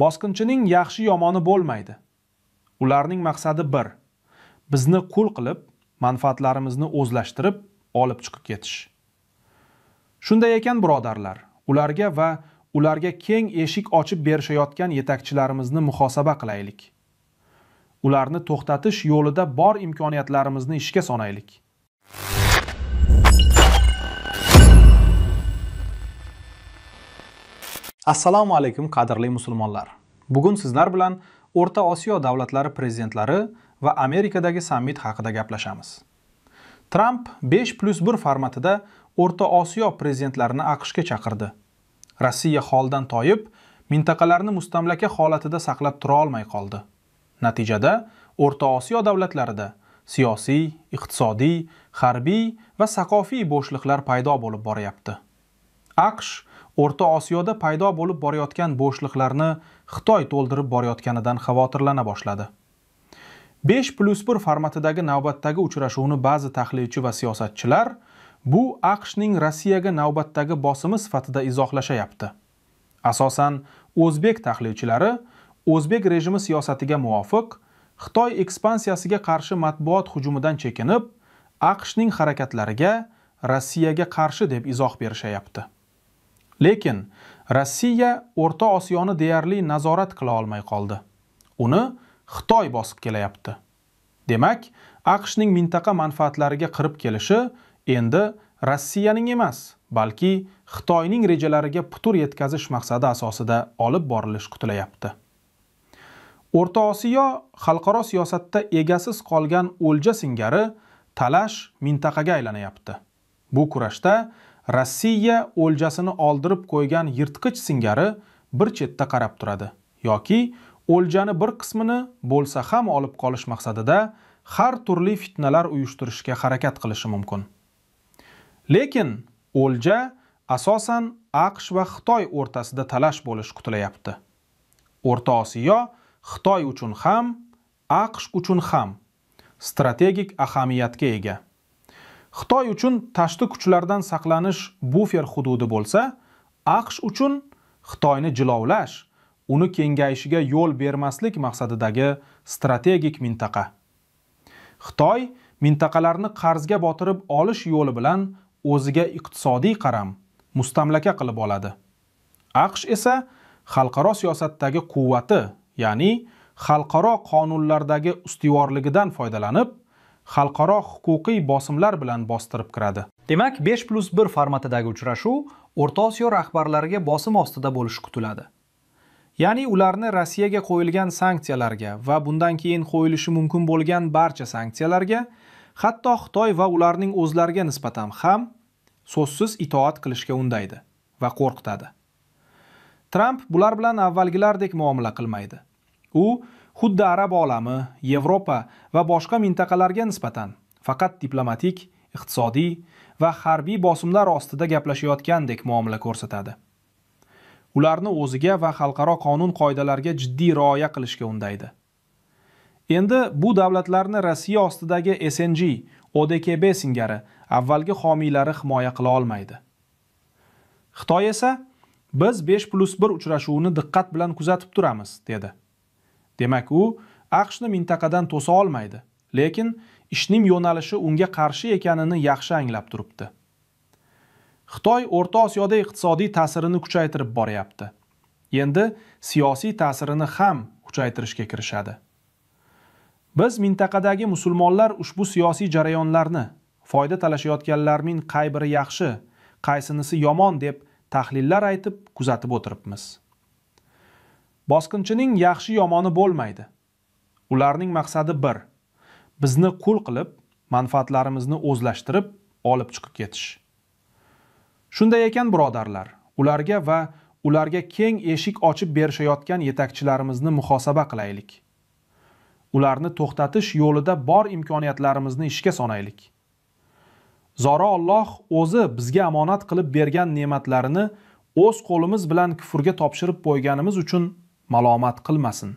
Bosqinchining yaxshi yomoni bo'lmaydi. Ularning maqsadi bir: bizni qul qilib, manfaatlarimizni o'zlashtirib, olib chiqib ketish. Shunday ekan, birodarlar, ularga va ularga keng eshik ochib berishayotgan yetakchilarimizni muhosaba qilaylik. Ularni to'xtatish yo'lida bor imkoniyatlarimizni ishga solaylik. Assalomu alaykum qadrli musulmonlar. Bugun sizlar bilan O'rta Osiyo davlatlari prezidentlari va Amerikadagi sammit haqida gaplashamiz. Trump 5+1 formatida O'rta Osiyo prezidentlarini AQShga chaqirdi. Rossiya holdan toyib, mintaqalarni mustamlaka holatida saqlab tura olmay qoldi. Natijada O'rta Osiyo davlatlarida siyosiy, iqtisodiy, harbiy va saqofiy bo'shliqlar paydo bo'lib boryapti. AQSh O'rta Osiyoda paydo bo'lib borayotgan bo'shliqlarni Xitoy to'ldirib borayotganidan xavotirlana boshladi. 5+1 formatidagi navbatdagi uchrashuvni ba'zi tahlilchi va siyosatchilar bu AQShning Rossiyaga navbatdagi bosimi sifatida izohlashayapti. Asosan o'zbek tahlilchilari o'zbek rejimi siyosatiga muvofiq Xitoy ekspansiyasiga qarshi matbuot hujumidan chekinib, AQShning harakatlariga Rossiyaga qarshi deb izoh berishayapti. Lekin Rossiya O'rta Osiyoni deyarli nazorat qila olmay qoldi. Uni Xitoy bosib kelayapti. Demak, AQShning mintaqa manfaatlariga kirib kelishi endi Rossiyaning emas, balki Xitoyning rejalariga putur yetkazish maqsadi asosida olib borilish kutilayapti. O'rta Osiyo xalqaro siyosatda egasiz qolgan o'lja singari talash mintaqaga aylanyapti. Bu kurashda Rossiya o'ljasini oldirib qo'ygan yirtqich singari bir chetda qarab turadi yoki o'ljani bir qismini bo'lsa ham olib qolish maqsadida har turli fitnalar uyushtirishga harakat qilishi mumkin. Lekin o'lja asosan AQSh va Xitoy o'rtasida talash bo'lish kutilayapti. O'rta Osiyo Xitoy uchun ham, AQSh uchun ham strategik ahamiyatga ega. Xitoy uchun tashqi kuchlardan saqlanish bufer hududi bo'lsa, AQSh uchun Xitoyni jilovlash, uni kengayishiga yo'l bermaslik maqsadidagi strategik mintaqa. Xitoy mintaqalarni qarzga botirib olish yo'li bilan o'ziga iqtisodiy qaram, mustamlaka qilib oladi. AQSh esa xalqaro siyosatdagi quvvati, ya'ni xalqaro qonunlardagi ustivorligidan foydalanib, xalqaro huquqiy bosimlar bilan bostirib kiradi. Demak, 5+1 formatidagi uchrashuv O'rta Osiyo rahbarlariga bosim ostida bo'lishi kutiladi. Ya'ni ularni Rossiyaga qo'yilgan sanksiyalarga va bundan keyin qo'yilishi mumkin bo'lgan barcha sanksiyalarga, hatto Xitoy va ularning o'zlariga nisbatan ham so'zsiz itoat qilishga undaydi va qo'rqitadi. Trump bular bilan avvalgilardek muomala qilmaydi. U xuddi Arab olami, Yevropa va boshqa mintaqalarga nisbatan faqat diplomatik, iqtisodiy va harbiy bosimlar ostida gaplashayotgandek muomala ko'rsatadi. Ularni o'ziga va xalqaro qonun qoidalariga jiddiy rioya qilishga undaydi. Endi bu davlatlarni Rossiya ostidagi SNG, ODKB singari avvalgi homiylari himoya qila olmaydi. Xitoy esa biz 5+1 uchrashuvini diqqat bilan kuzatib turamiz, dedi. Demak, u AQShni mintaqadan to'sa olmaydi, lekin ishning yo'nalishi unga qarshi ekanini yaxshi anglab turibdi. Xitoy O'rta Osiyoda iqtisodiy ta'sirini kuchaytirib boryapti. Endi siyosiy ta'sirini ham kuchaytirishga kirishadi. Biz mintaqadagi musulmonlar ushbu siyosiy jarayonlarni foyda talashayotganlarning qay biri yaxshi, qaysinisi yomon deb tahlillar aytib kuzatib o'tiribmiz. Bosqinchining yaxshi yomoni bo'lmaydi. Ularning maqsadi bir: bizni qul qilib, manfaatlarimizni o'zlashtirib, olib chiqib ketish. Shunday ekan, birodarlar, ularga va ularga keng eshik ochib berishayotgan yetakchilarimizni muhosaba qilaylik. Ularni to'xtatish yo'lida bor imkoniyatlarimizni ishga solaylik. Zora Alloh o'zi bizga amonat qilib bergan ne'matlarini o'z qo'limiz bilan kufrga topshirib qo'yganimiz uchun malomat qilmasin.